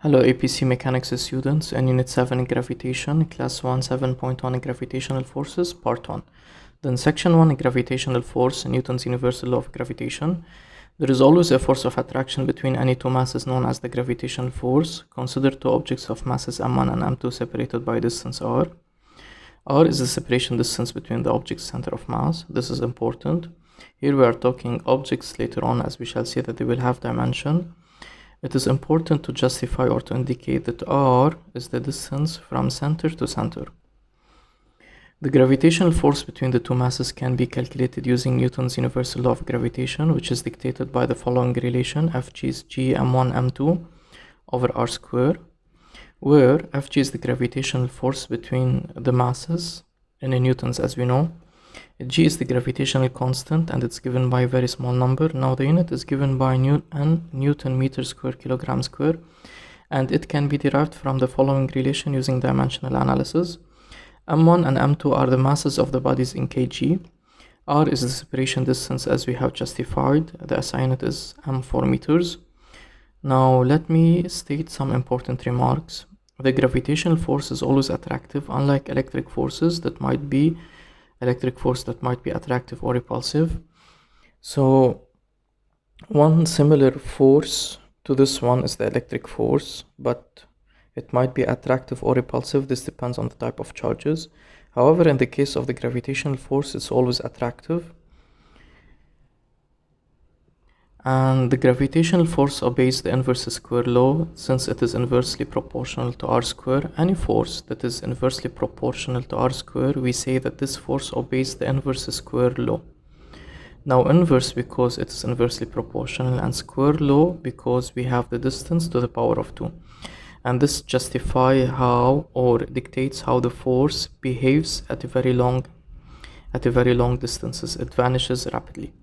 Hello APC Mechanics students and Unit 7 Gravitation, Class 1 7.1 Gravitational Forces, Part 1. Then Section 1 Gravitational Force, Newton's Universal Law of Gravitation. There is always a force of attraction between any two masses known as the gravitational force. Consider two objects of masses m1 and m2 separated by distance r. R is the separation distance between the object's center of mass. This is important. Here we are talking objects. Later on, as we shall see, that they will have dimension. It is important to justify or to indicate that r is the distance from center to center. The gravitational force between the two masses can be calculated using Newton's universal law of gravitation, which is dictated by the following relation: Fg is g m1 m2 over r square, where Fg is the gravitational force between the masses in newtons, as we know. G is the gravitational constant and it's given by a very small number. Now the unit is given by Newton meter square kilogram square, and it can be derived from the following relation using dimensional analysis. M1 and M2 are the masses of the bodies in kg. R is the separation distance as we have justified. The SI unit is m4 meters. Now let me state some important remarks. The gravitational force is always attractive, unlike electric force that might be attractive or repulsive. So one similar force to this one is the electric force, but it might be attractive or repulsive. This depends on the type of charges. However, in the case of the gravitational force, it's always attractive. And the gravitational force obeys the inverse square law, since it is inversely proportional to r square. Any force that is inversely proportional to r square, we say that this force obeys the inverse square law. Now inverse because it is inversely proportional, and square law because we have the distance to the power of 2. And this justifies how, or dictates how, the force behaves at very long distances. It vanishes rapidly.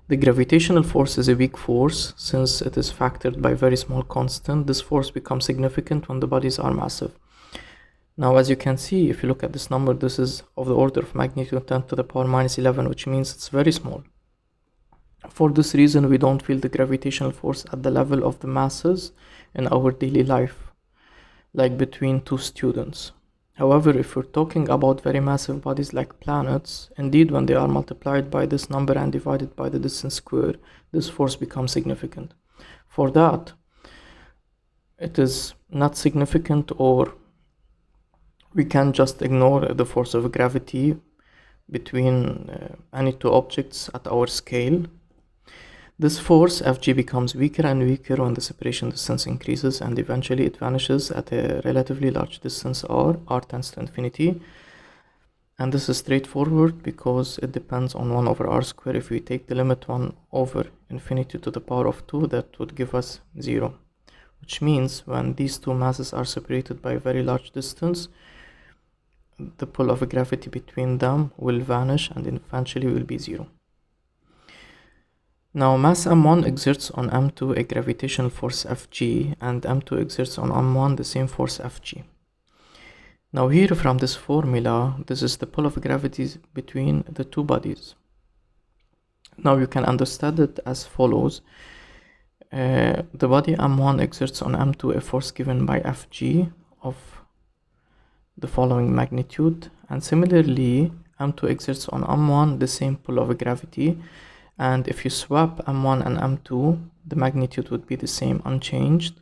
The gravitational force is a weak force. Since it is factored by very small constant, this force becomes significant when the bodies are massive. Now, as you can see, if you look at this number, this is of the order of magnitude 10 to the power minus 11, which means it's very small. For this reason, we don't feel the gravitational force at the level of the masses in our daily life, like between two students. However, if we're talking about very massive bodies like planets, indeed when they are multiplied by this number and divided by the distance square, this force becomes significant. For that, it is not significant, or we can just ignore the force of gravity between any two objects at our scale. This force, Fg, becomes weaker and weaker when the separation distance increases, and eventually it vanishes at a relatively large distance r tends to infinity. And this is straightforward because it depends on 1 over r square. If we take the limit 1 over infinity to the power of 2, that would give us 0. Which means when these two masses are separated by a very large distance, the pull of gravity between them will vanish and eventually will be 0. Now, mass m1 exerts on m2 a gravitational force Fg, and m2 exerts on m1 the same force Fg. Now here, from this formula, this is the pull of gravity between the two bodies. Now you can understand it as follows. The body m1 exerts on m2 a force given by Fg of the following magnitude, and similarly m2 exerts on m1 the same pull of gravity. And if you swap m1 and m2, the magnitude would be the same, unchanged.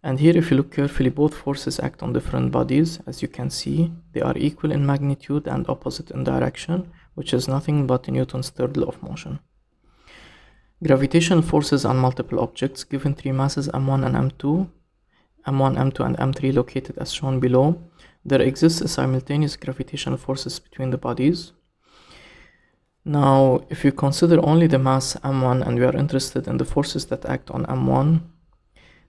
And here, if you look carefully, both forces act on different bodies. As you can see, they are equal in magnitude and opposite in direction, which is nothing but Newton's third law of motion. Gravitational forces on multiple objects. Given three masses m1 and m2, m2 and m3 located as shown below, there exists simultaneous gravitational forces between the bodies. Now, if you consider only the mass m1 and we are interested in the forces that act on m1,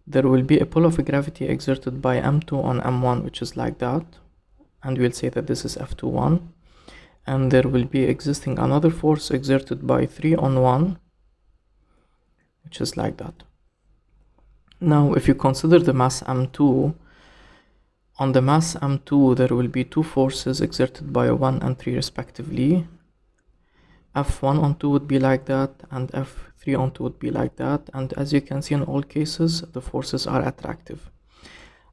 there will be a pull of gravity exerted by m2 on m1, which is like that, and we'll say that this is F21, and there will be existing another force exerted by 3 on 1, which is like that. Now, if you consider the mass m2, on the mass m2 there will be two forces exerted by 1 and 3 respectively, F1 on 2 would be like that, and F3 on 2 would be like that. And as you can see, in all cases, the forces are attractive.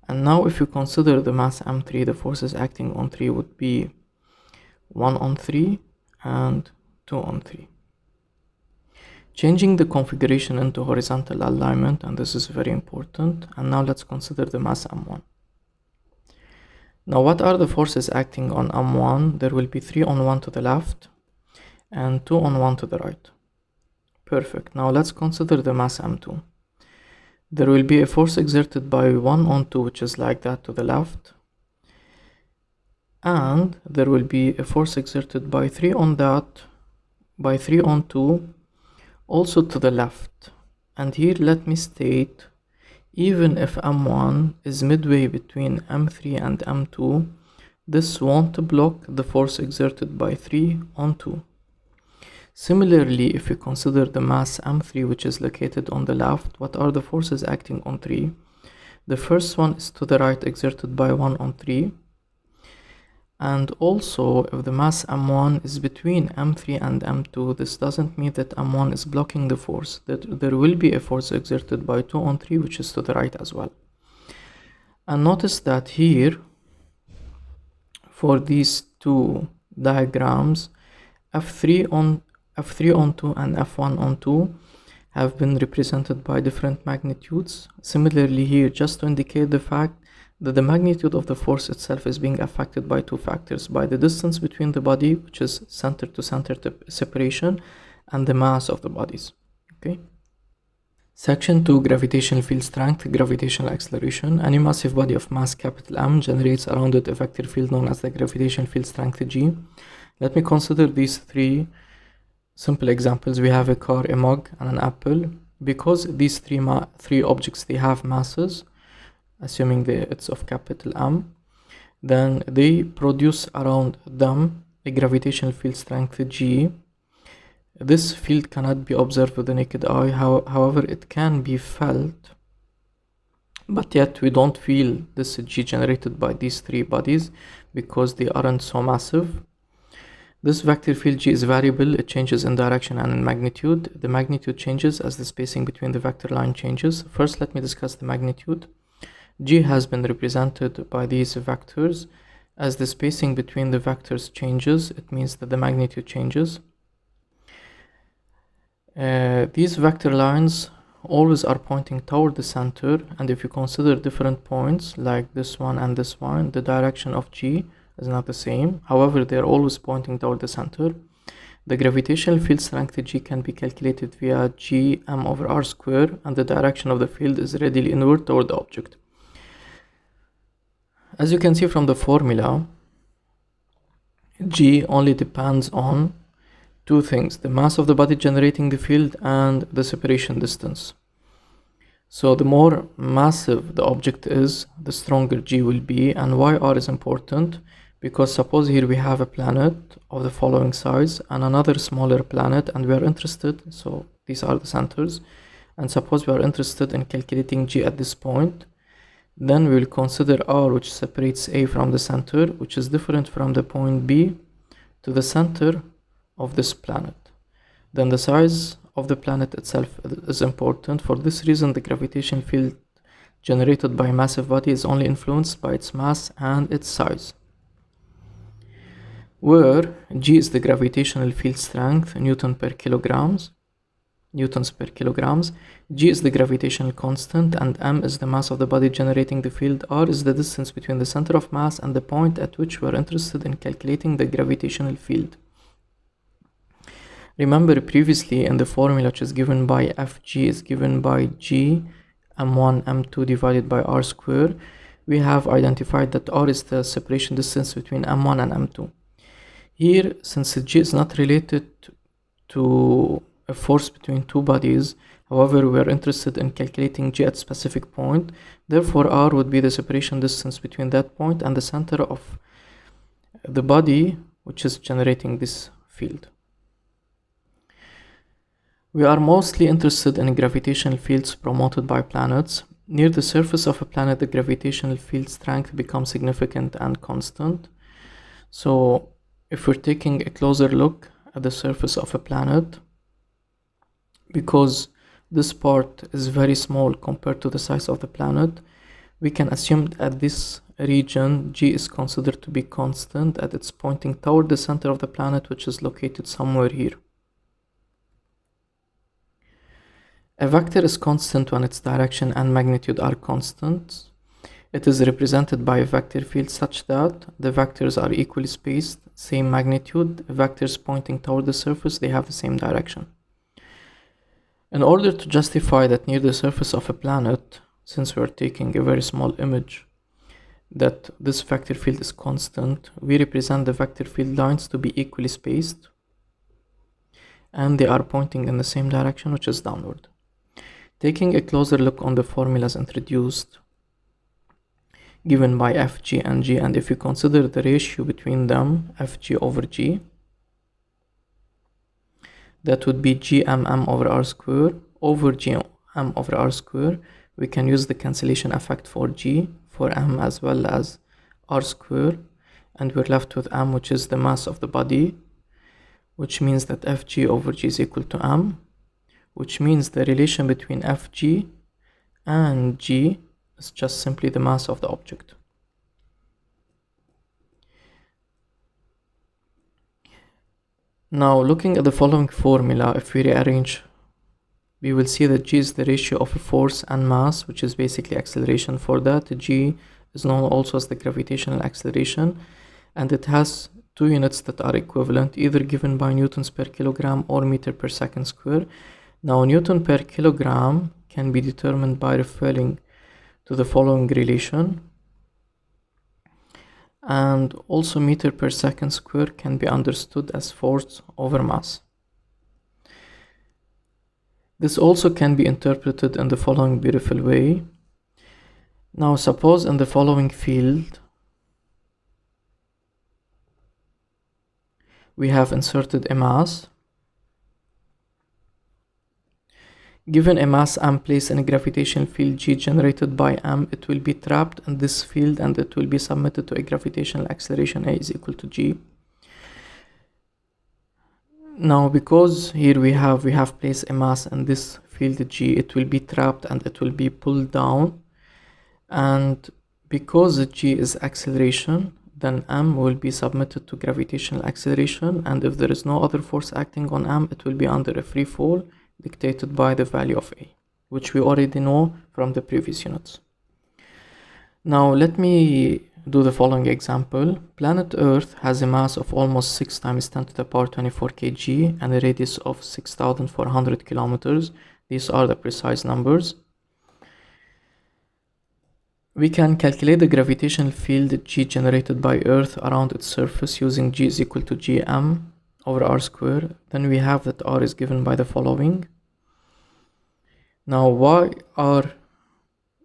And now if you consider the mass M3, the forces acting on 3 would be 1 on 3 and 2 on 3. Changing the configuration into horizontal alignment, and this is very important. And now let's consider the mass M1. Now what are the forces acting on M1? There will be 3 on 1 to the left and 2 on 1 to the right. Perfect. Now let's consider the mass M2. There will be a force exerted by 1 on 2, which is like that, to the left, and there will be a force exerted by 3 on that, by 3 on 2, also to the left. And here let me state, even if M1 is midway between M3 and M2, this won't block the force exerted by 3 on 2. Similarly, if you consider the mass M3, which is located on the left, what are the forces acting on 3? The first one is to the right, exerted by 1 on 3. And also, if the mass M1 is between M3 and M2, this doesn't mean that M1 is blocking the force. That there will be a force exerted by 2 on 3, which is to the right as well. And notice that here, for these two diagrams, F3 on 2 and F1 on 2 have been represented by different magnitudes. Similarly here, just to indicate the fact that the magnitude of the force itself is being affected by two factors, by the distance between the body, which is center to center separation, and the mass of the bodies. Okay. Section 2, gravitational field strength, gravitational acceleration. Any massive body of mass capital M generates around it a vector field known as the gravitational field strength G. Let me consider these three simple examples. We have a car, a mug, and an apple. Because these three objects, they have masses, assuming it's of capital M, then they produce around them a gravitational field strength G. This field cannot be observed with the naked eye, however it can be felt, but yet we don't feel this G generated by these three bodies because they aren't so massive. This vector field G is variable. It changes in direction and in magnitude. The magnitude changes as the spacing between the vector line changes. First, let me discuss the magnitude. G has been represented by these vectors. As the spacing between the vectors changes, it means that the magnitude changes. These vector lines always are pointing toward the center, and if you consider different points like this one and this one, the direction of G is not the same. However, they are always pointing toward the center. The gravitational field strength G can be calculated via G m over r square, and the direction of the field is radially inward toward the object. As you can see from the formula, G only depends on two things: the mass of the body generating the field and the separation distance. So the more massive the object is, the stronger G will be. And why R is important? Because suppose here we have a planet of the following size and another smaller planet, and we are interested, so these are the centers, and suppose we are interested in calculating G at this point, then we will consider R, which separates A from the center, which is different from the point B to the center of this planet. Then the size of the planet itself is important. For this reason, the gravitational field generated by a massive body is only influenced by its mass and its size, where G is the gravitational field strength, newtons per kilograms, G is the gravitational constant, and m is the mass of the body generating the field. R is the distance between the center of mass and the point at which we are interested in calculating the gravitational field. Remember previously in the formula, which is given by Fg is given by G m1 m2 divided by r square, we have identified that r is the separation distance between m1 and m2. Here, since G is not related to a force between two bodies, however we are interested in calculating G at a specific point, therefore R would be the separation distance between that point and the center of the body which is generating this field. We are mostly interested in gravitational fields promoted by planets. Near the surface of a planet, the gravitational field strength becomes significant and constant. So if we're taking a closer look at the surface of a planet, because this part is very small compared to the size of the planet, we can assume that at this region G is considered to be constant and it's pointing toward the center of the planet, which is located somewhere here. A vector is constant when its direction and magnitude are constant. It is represented by a vector field such that the vectors are equally spaced, same magnitude. Vectors pointing toward the surface, they have the same direction. In order to justify that near the surface of a planet, since we are taking a very small image, that this vector field is constant, we represent the vector field lines to be equally spaced, and they are pointing in the same direction, which is downward. Taking a closer look on the formulas introduced, given by Fg and G, and if you consider the ratio between them, Fg over G, that would be Gmm over r square over Gm over r square. We can use the cancellation effect for G, for m, as well as r square, and we're left with m, which is the mass of the body, which means that Fg over G is equal to m, which means the relation between Fg and G is just simply the mass of the object. Now, looking at the following formula, if we rearrange, we will see that G is the ratio of force and mass, which is basically acceleration. For that, G is known also as the gravitational acceleration, and it has two units that are equivalent, either given by newtons per kilogram or meter per second square. Now, Newton per kilogram can be determined by referring to the following relation, and also meter per second square can be understood as force over mass. This also can be interpreted in the following beautiful way. Now, suppose in the following field we have inserted a mass. Given a mass m placed in a gravitational field G generated by m, it will be trapped in this field and it will be submitted to a gravitational acceleration A is equal to G. Now, because here we have placed a mass in this field G, it will be trapped and it will be pulled down, and because G is acceleration, then m will be submitted to gravitational acceleration, and if there is no other force acting on m, it will be under a free fall dictated by the value of A, which we already know from the previous units. Now, let me do the following example. Planet Earth has a mass of almost 6 times 10 to the power 24 kg and a radius of 6,400 kilometers. These are the precise numbers. We can calculate the gravitational field G generated by Earth around its surface using G is equal to Gm over r square. Then we have that r is given by the following. Now, why r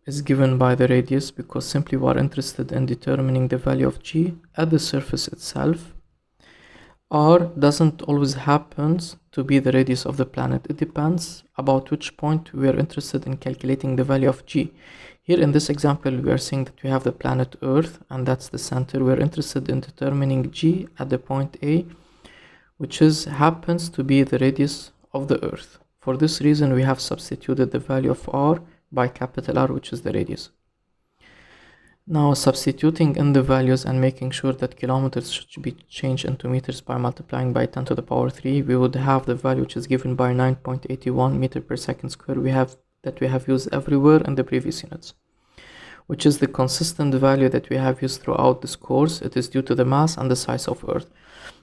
is given by the radius? Because simply we are interested in determining the value of G at the surface itself. R doesn't always happen to be the radius of the planet. It depends about which point we are interested in calculating the value of G. Here in this example, we are saying that we have the planet Earth, and that's the center. We are interested in determining G at the point A, which happens to be the radius of the Earth. For this reason, we have substituted the value of R by capital R, which is the radius. Now, substituting in the values and making sure that kilometers should be changed into meters by multiplying by 10 to the power 3, we would have the value which is given by 9.81 meter per second square we have used everywhere in the previous units, which is the consistent value that we have used throughout this course. It is due to the mass and the size of Earth.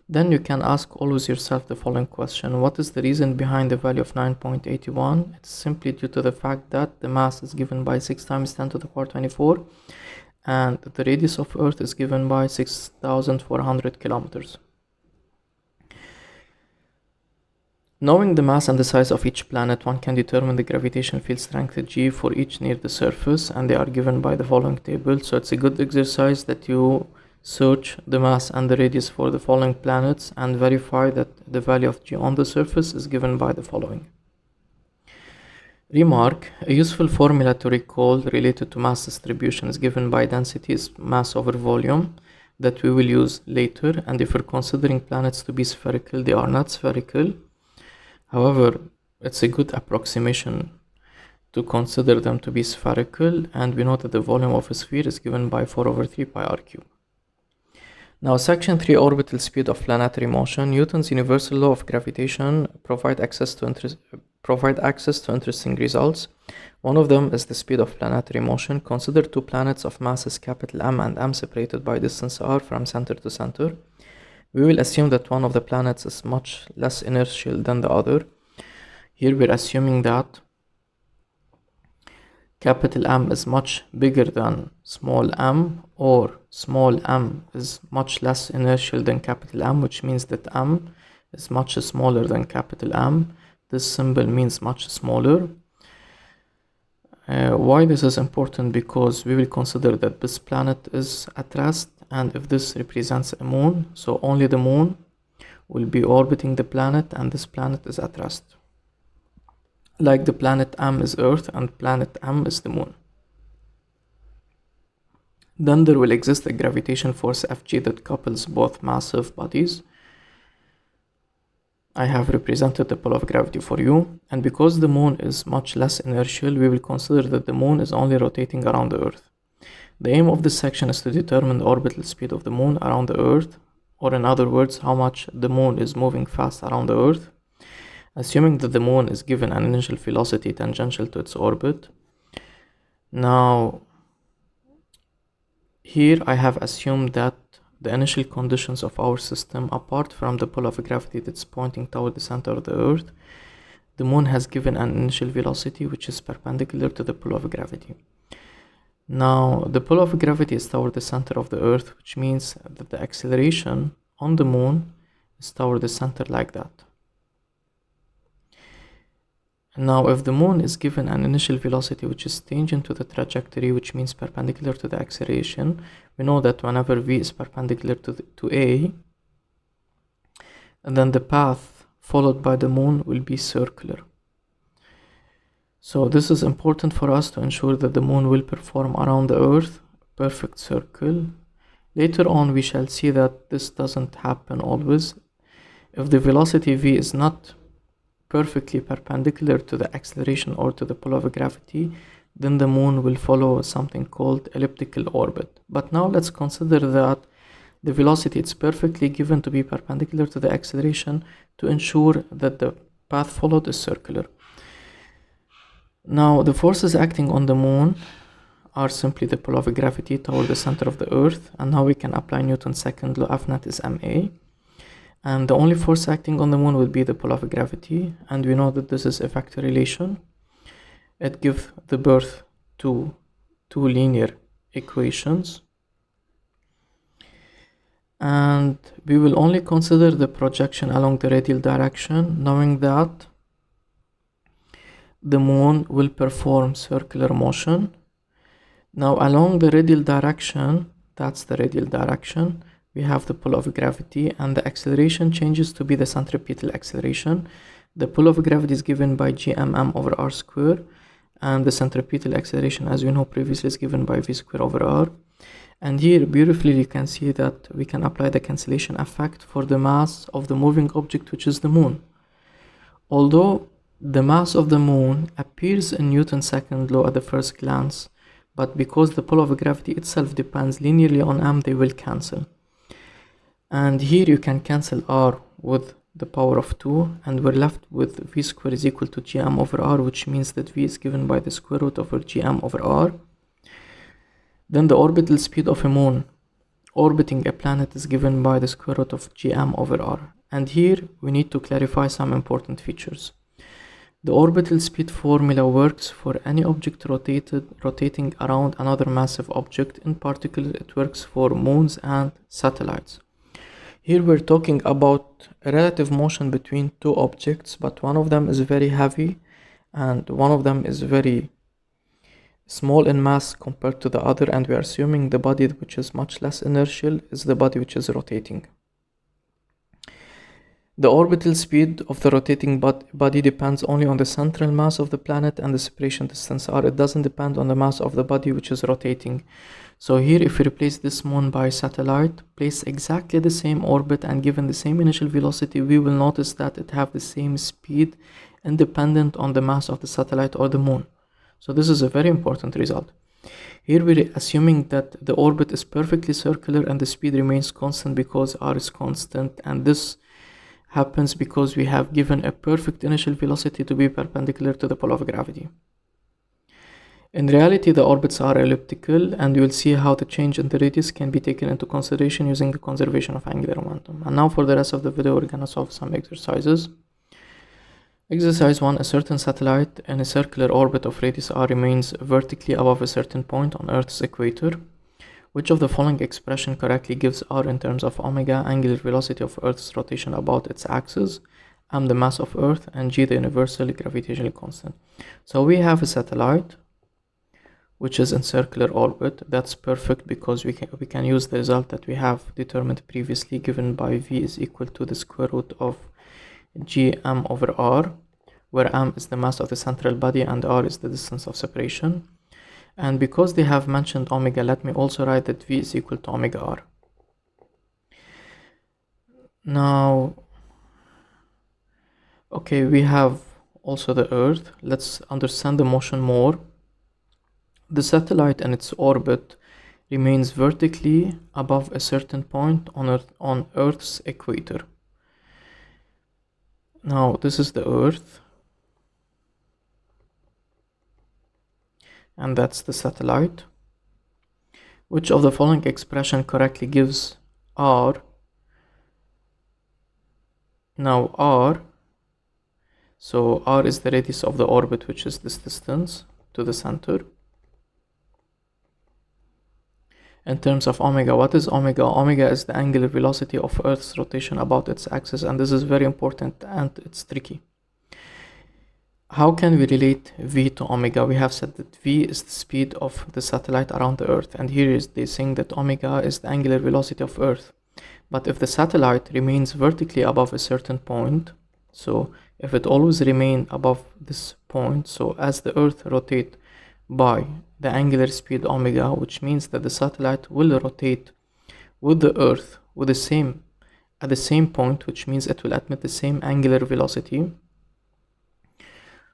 Then you can ask always yourself the following question: what is the reason behind the value of 9.81? It's simply due to the fact that the mass is given by 6 times 10 to the power 24, and the radius of Earth is given by 6,400 kilometers. Knowing the mass and the size of each planet, one can determine the gravitational field strength G for each near the surface, and they are given by the following table. So it's a good exercise that you search the mass and the radius for the following planets and verify that the value of G on the surface is given by the following. Remark: a useful formula to recall related to mass distribution is given by density is mass over volume. that we will use later, and if we're considering planets to be spherical, they are not spherical. However, it's a good approximation to consider them to be spherical, and we know that the volume of a sphere is given by 4/3 pi r cube. Now, section 3, orbital speed of planetary motion. Newton's universal law of gravitation provide access to interesting results. One of them is the speed of planetary motion. Consider two planets of masses capital M and M separated by distance r from center to center. We will assume that one of the planets is much less inertial than the other. Here we're assuming that capital M is much bigger than small m, or small m is much less inertial than capital M, which means that m is much smaller than capital M. This symbol means much smaller. Why this is important? Because we will consider that this planet is at rest, and if this represents a moon, so only the moon will be orbiting the planet, and this planet is at rest. Like the planet M is Earth and planet M is the moon. Then there will exist a gravitation force Fg that couples both massive bodies. I have represented the pull of gravity for you, and because the moon is much less inertial, we will consider that the moon is only rotating around the Earth. The aim of this section is to determine the orbital speed of the moon around the Earth, or in other words, how much the moon is moving fast around the Earth. Assuming that the moon is given an initial velocity tangential to its orbit. Now, here I have assumed that the initial conditions of our system, apart from the pull of gravity that's pointing toward the center of the Earth, the moon has given an initial velocity which is perpendicular to the pull of gravity. Now, the pull of gravity is toward the center of the Earth, which means that the acceleration on the moon is toward the center like that. Now, if the moon is given an initial velocity which is tangent to the trajectory, which means perpendicular to the acceleration, we know that whenever v is perpendicular to A, and then the path followed by the moon will be circular. So this is important for us to ensure that the moon will perform around the Earth perfect circle. Later on we shall see that this doesn't happen always. If the velocity v is not perfectly perpendicular to the acceleration or to the pull of gravity, then the moon will follow something called elliptical orbit. But now let's consider that the velocity is perfectly given to be perpendicular to the acceleration to ensure that the path followed is circular. Now, the forces acting on the moon are simply the pull of gravity toward the center of the Earth, and now we can apply Newton's second law. F net is ma. And the only force acting on the moon will be the pull of gravity, and we know that this is a vector relation. It gives the birth to two linear equations, and we will only consider the projection along the radial direction, knowing that the moon will perform circular motion. Now, along the radial direction, that's the radial direction, we have the pull of gravity, and the acceleration changes to be the centripetal acceleration. The pull of gravity is given by gmm over r square, and the centripetal acceleration, as we know previously, is given by v square over r. And here beautifully you can see that we can apply the cancellation effect for the mass of the moving object, which is the moon. Although the mass of the moon appears in Newton's second law at the first glance, but because the pull of gravity itself depends linearly on m, they will cancel. And here you can cancel r with the power of 2, and we're left with v square is equal to gm over r, which means that v is given by the square root over gm over r. Then the orbital speed of a moon orbiting a planet is given by the square root of gm over r. And here we need to clarify some important features. The orbital speed formula works for any object rotating around another massive object. In particular, it works for moons and satellites. Here we're talking about a relative motion between two objects, but one of them is very heavy and one of them is very small in mass compared to the other, and we are assuming the body which is much less inertial is the body which is rotating. The orbital speed of the rotating body depends only on the central mass of the planet and the separation distance r. It doesn't depend on the mass of the body which is rotating. So here, if we replace this moon by satellite, place exactly the same orbit and given the same initial velocity, we will notice that it have the same speed independent on the mass of the satellite or the moon. So this is a very important result. Here we're assuming that the orbit is perfectly circular and the speed remains constant because r is constant, and this happens because we have given a perfect initial velocity to be perpendicular to the pole of gravity. In reality, the orbits are elliptical, and you will see how the change in the radius can be taken into consideration using the conservation of angular momentum. And now for the rest of the video, we're gonna solve some exercises. Exercise 1. A certain satellite in a circular orbit of radius r remains vertically above a certain point on Earth's equator. Which of the following expression correctly gives r in terms of omega, angular velocity of Earth's rotation about its axis, m the mass of Earth, and g the universal gravitational constant? So we have a satellite which is in circular orbit. That's perfect because we can use the result that we have determined previously, given by v is equal to the square root of gm over r, where m is the mass of the central body and r is the distance of separation. And because they have mentioned omega, let me also write that v is equal to omega r. Now, okay, we have also the Earth. Let's understand the motion more. The satellite and its orbit remains vertically above a certain point on Earth's equator. Now, this is the Earth, and that's the satellite. Which of the following expression correctly gives r? Now r, so r is the radius of the orbit, which is this distance to the center. In terms of omega, what is omega? Omega is the angular velocity of Earth's rotation about its axis, and this is very important and it's tricky. How can we relate v to omega? We have said that v is the speed of the satellite around the Earth, and here is they saying that omega is the angular velocity of Earth. But if the satellite remains vertically above a certain point, so if it always remain above this point, so as the Earth rotate by the angular speed omega, which means that the satellite will rotate with the Earth at the same point, which means it will emit the same angular velocity.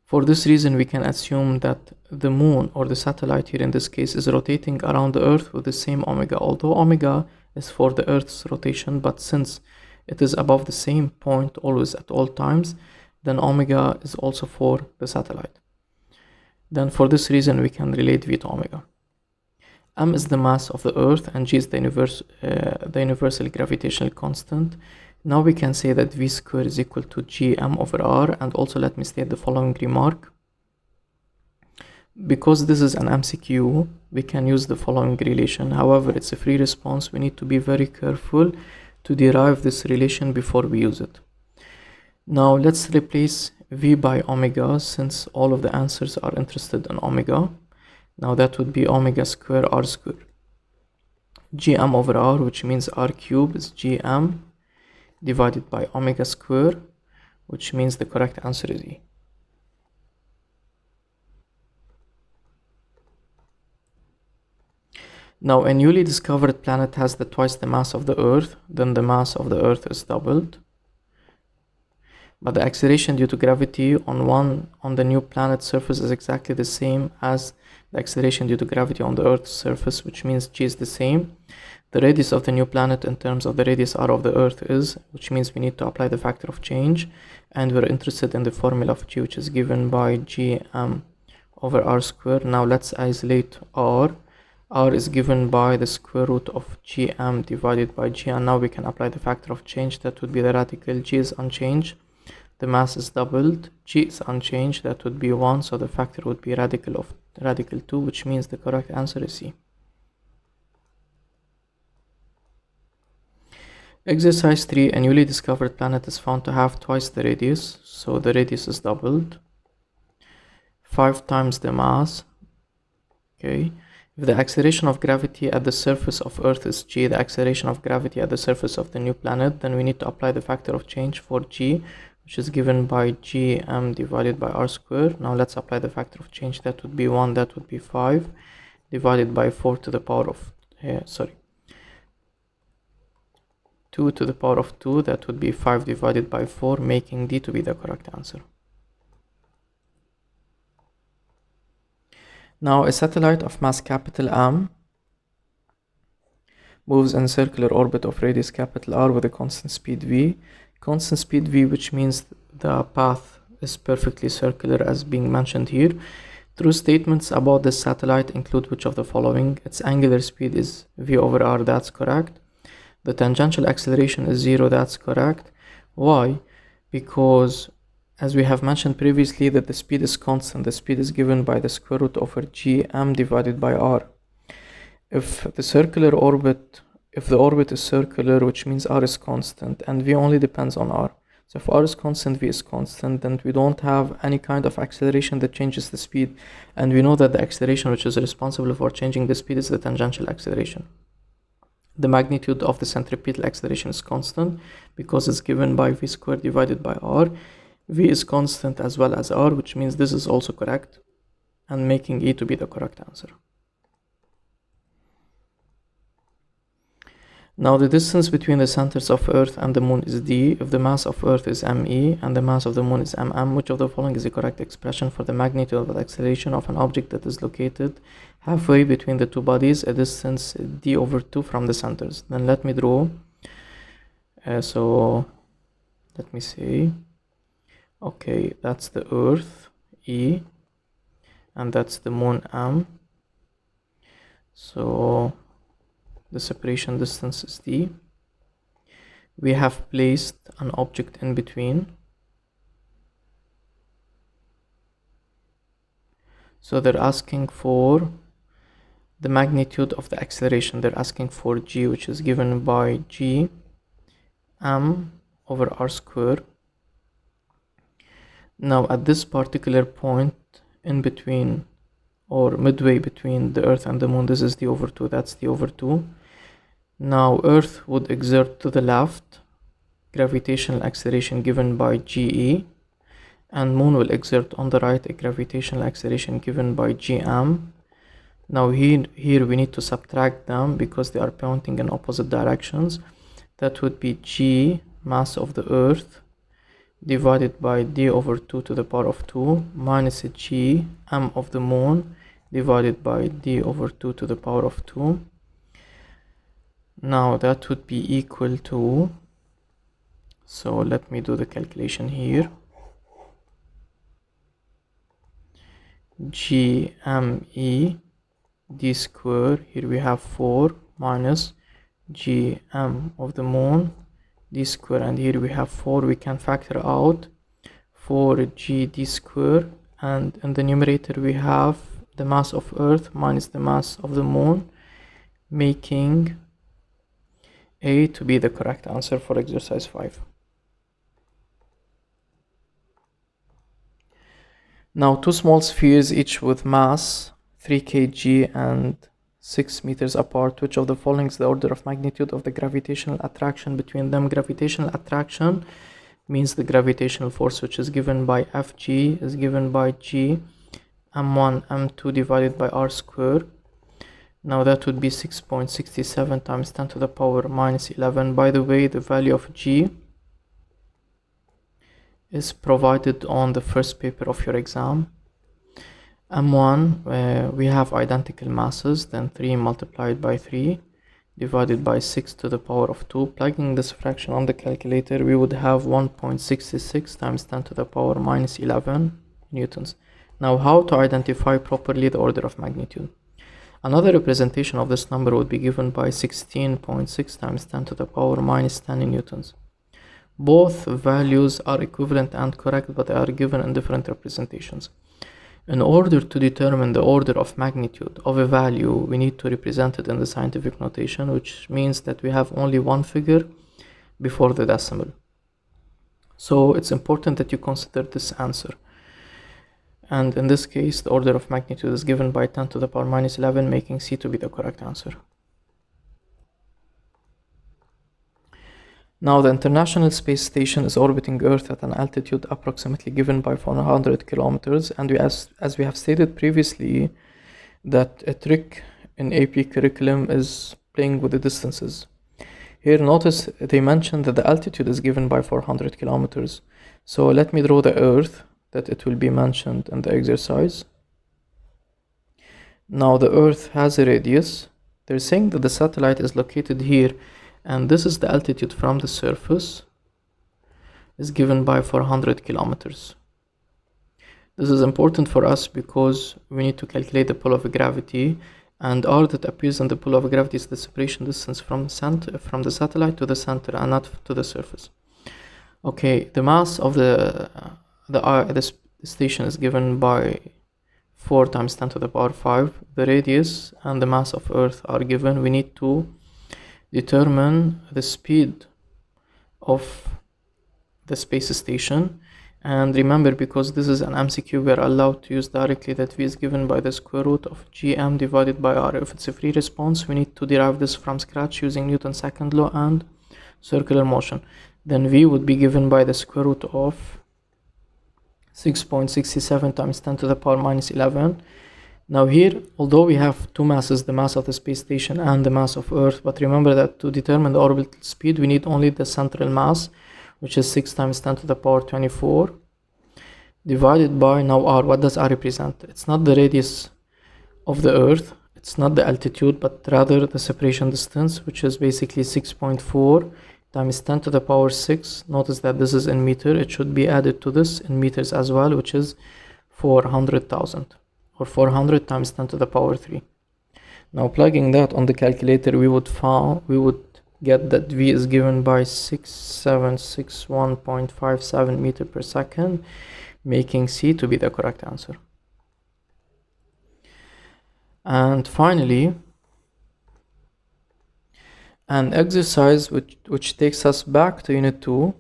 For this reason, we can assume that the moon, or the satellite here in this case, is rotating around the Earth with the same omega, although omega is for the Earth's rotation, but since it is above the same point always at all times, then omega is also for the satellite. Then for this reason, we can relate v to omega. M is the mass of the Earth and g is the universal gravitational constant. Now we can say that v square is equal to gm over r, and also let me state the following remark. Because this is an MCQ, we can use the following relation. However, it's a free response. We need to be very careful to derive this relation before we use it. Now let's replace v by omega, since all of the answers are interested in omega. Now that would be omega square r square. Gm over r, which means r cube, is gm divided by omega square, which means the correct answer is E. Now, a newly discovered planet has twice the mass of the Earth, then the mass of the Earth is doubled. But the acceleration due to gravity on the new planet's surface is exactly the same as the acceleration due to gravity on the Earth's surface, which means g is the same. The radius of the new planet in terms of the radius r of the Earth is, which means we need to apply the factor of change, and we're interested in the formula of g, which is given by gm over r square. Now let's isolate r. R is given by the square root of gm divided by g, and now we can apply the factor of change. That would be the radical. G is unchanged, the mass is doubled, g is unchanged, that would be 1, so the factor would be radical 2, which means the correct answer is C. Exercise 3. A newly discovered planet is found to have twice the radius, so the radius is doubled, 5 times the mass. Okay, If the acceleration of gravity at the surface of Earth is g, the acceleration of gravity at the surface of the new planet, then we need to apply the factor of change for g, which is given by gm divided by r squared. Now let's apply the factor of change. That would be 1, that would be 5, divided by 4 to the power of 2 to the power of 2, that would be 5 divided by 4, making D to be the correct answer. Now, a satellite of mass capital M moves in a circular orbit of radius capital R with a constant speed v. Constant speed v, which means the path is perfectly circular as being mentioned here. True statements about this satellite include which of the following? Its angular speed is v over r, that's correct. The tangential acceleration is 0, that's correct. Why? Because as we have mentioned previously that the speed is constant. The speed is given by the square root over gm divided by r. If the orbit is circular, which means r is constant and v only depends on r. So if r is constant, v is constant, then we don't have any kind of acceleration that changes the speed. And we know that the acceleration which is responsible for changing the speed is the tangential acceleration. The magnitude of the centripetal acceleration is constant because it's given by v squared divided by r. V is constant as well as r, which means this is also correct, and making E to be the correct answer. Now the distance between the centers of Earth and the Moon is d. If the mass of Earth is me and the mass of the Moon is mm, which of the following is the correct expression for the magnitude of the acceleration of an object that is located halfway between the two bodies, a distance d over 2 from the centers? Then let me draw. So let me see. Okay, that's the Earth, E, and that's the Moon, M. So the separation distance is D. We have placed an object in between. So they're asking for the magnitude of the acceleration. They're asking for G, which is given by G M over R squared. Now at this particular point in between or midway between the Earth and the Moon, this is d over 2, that's d over 2. Now Earth would exert to the left gravitational acceleration given by GE, and Moon will exert on the right a gravitational acceleration given by GM. Now here we need to subtract them because they are pointing in opposite directions. That would be G, mass of the Earth, divided by d over 2 to the power of 2 minus g m of the Moon divided by d over 2 to the power of 2. Now that would be equal to, so let me do the calculation here, gme d square, here we have 4 minus gm of the Moon d square, and here we have 4. We can factor out 4g d square, and in the numerator we have the mass of Earth minus the mass of the Moon, making A to be the correct answer for exercise 5. Now two small spheres, each with mass 3 kg and 6 meters apart. Which of the following is the order of magnitude of the gravitational attraction between them? Gravitational attraction means the gravitational force, which is given by Fg, is given by G m1 m2 divided by r squared. Now that would be 6.67 times 10 to the power minus 11. By the way, the value of G is provided on the first paper of your exam. M1, we have identical masses, then 3 multiplied by 3 divided by 6 to the power of 2. Plugging this fraction on the calculator, we would have 1.66 times 10 to the power minus 11 newtons. Now, how to identify properly the order of magnitude? Another representation of this number would be given by 16.6 times 10 to the power minus 10 newtons. Both values are equivalent and correct, but they are given in different representations. In order to determine the order of magnitude of a value, we need to represent it in the scientific notation, which means that we have only one figure before the decimal. So it's important that you consider this answer. and in this case the order of magnitude is given by 10 to the power minus 11, making C to be the correct answer. Now the International Space Station is orbiting Earth at an altitude approximately given by 400 kilometers, and as we have stated previously, that a trick in AP curriculum is playing with the distances. Here notice they mentioned that the altitude is given by 400 kilometers. So let me draw the Earth that it will be mentioned in the exercise. Now the Earth has a radius. They're saying that the satellite is located here, and this is the altitude from the surface, is given by 400 kilometers. This is important for us because we need to calculate the pull of gravity, and R that appears in the pull of gravity is the separation distance from the satellite to the center and not to the surface. Okay, the mass of the station is given by 4 times 10 to the power 5. The radius and the mass of Earth are given. We need to determine the speed of the space station, and remember, because this is an MCQ, we are allowed to use directly that V is given by the square root of gm divided by r. If it's a free response, we need to derive this from scratch using Newton's second law and circular motion. Then V would be given by the square root of 6.67 times 10 to the power minus 11. Now here, although we have two masses, the mass of the space station and the mass of Earth, but remember that to determine the orbital speed, we need only the central mass, which is 6 times 10 to the power 24, divided by, now r. What does r represent? It's not the radius of the Earth, it's not the altitude, but rather the separation distance, which is basically 6.4 times 10 to the power 6. Notice that this is in meter. It should be added to this in meters as well, which is 400,000, or 400 times 10 to the power 3. Now plugging that on the calculator, we would get that V is given by 6761.57 meter per second, making C to be the correct answer. And finally, an exercise which takes us back to Unit 2.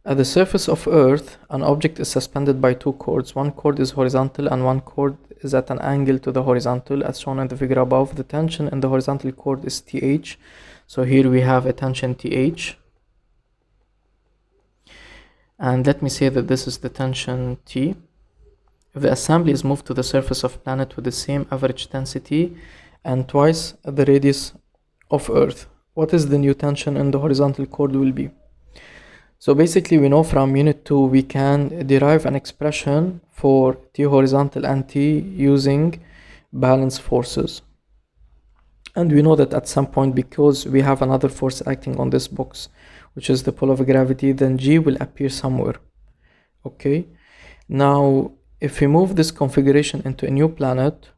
At the surface of Earth, an object is suspended by two cords. One cord is horizontal and one cord is at an angle to the horizontal, as shown in the figure above. The tension in the horizontal cord is TH. So here we have a tension TH. And let me say that this is the tension T. If the assembly is moved to the surface of planet with the same average density and twice the radius of Earth, what is the new tension in the horizontal cord will be? So basically we know from Unit 2 we can derive an expression for T horizontal and T using balance forces. And we know that at some point, because we have another force acting on this box, which is the pull of gravity, then G will appear somewhere. Okay, now if we move this configuration into a new planet,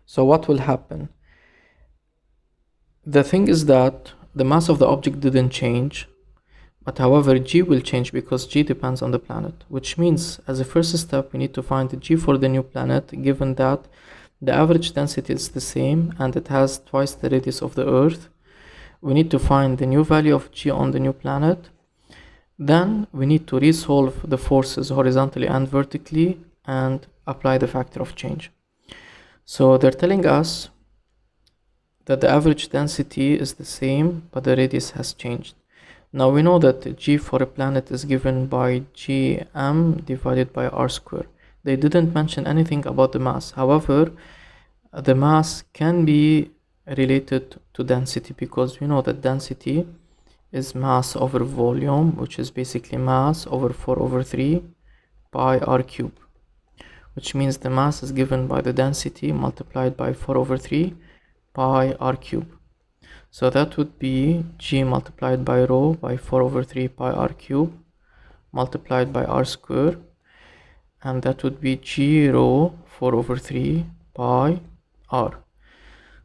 so what will happen? The thing is that the mass of the object didn't change, but however G will change because G depends on the planet, which means as a first step we need to find the G for the new planet, given that the average density is the same and it has twice the radius of the Earth. We need to find the new value of G on the new planet. Then we need to resolve the forces horizontally and vertically and apply the factor of change. So they're telling us that the average density is the same, but the radius has changed. Now we know that G for a planet is given by gm divided by r squared. They didn't mention anything about the mass. However, the mass can be related to density, because we know that density is mass over volume, which is basically mass over 4 over 3 pi r cube, which means the mass is given by the density multiplied by 4 over 3 pi r cube. So that would be G multiplied by rho by 4 over 3 pi r cube multiplied by r squared, and that would be G rho 4 over 3 pi r.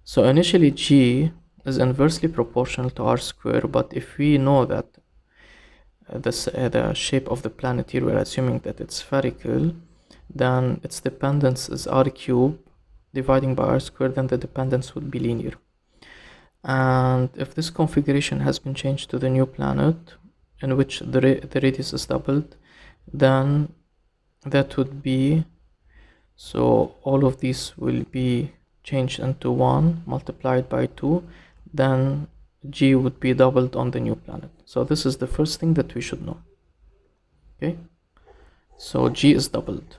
So initially G is inversely proportional to r squared, but if we know that the shape of the planet here, we're assuming that it's spherical, then its dependence is r cube dividing by r squared, then the dependence would be linear. And if this configuration has been changed to the new planet, in which the radius is doubled, then that would be So all of these will be changed into 1 multiplied by 2, then G would be doubled on the new planet. So this is the first thing that we should know. Okay, so G is doubled.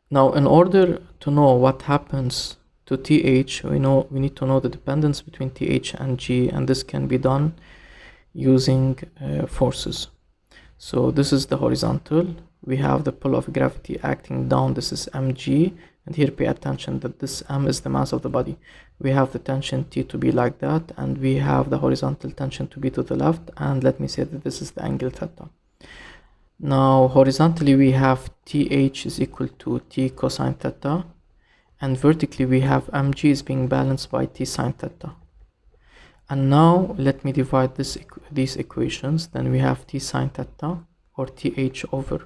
Now, in order to know what happens to TH, we need to know the dependence between TH and G, and this can be done using forces. So this is the horizontal. We have the pull of gravity acting down. This is mg, and here pay attention that this m is the mass of the body. We have the tension T to be like that, and we have the horizontal tension to be to the left, and let me say that this is the angle theta. Now horizontally we have TH is equal to T cosine theta, and vertically we have mg is being balanced by T sine theta. And now let me divide these equations. Then we have T sine theta, or TH over,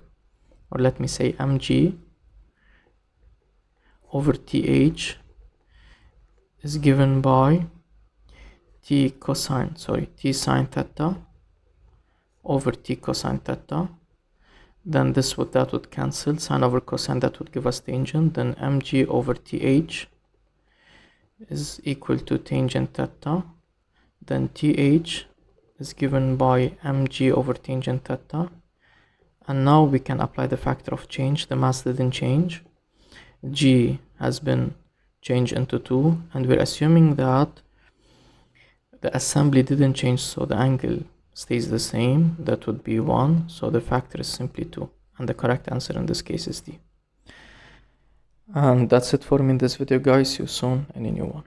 or let me say mg over TH is given by T sine theta over T cosine theta. Then that would cancel, sine over cosine, that would give us tangent. Then mg over TH is equal to tangent theta. Then TH is given by mg over tangent theta. And now we can apply the factor of change. The mass didn't change. G has been changed into 2, and we're assuming that the assembly didn't change, so the angle stays the same. That would be 1, so the factor is simply 2, and the correct answer in this case is D. And that's it for me in this video, guys. See you soon in a new one.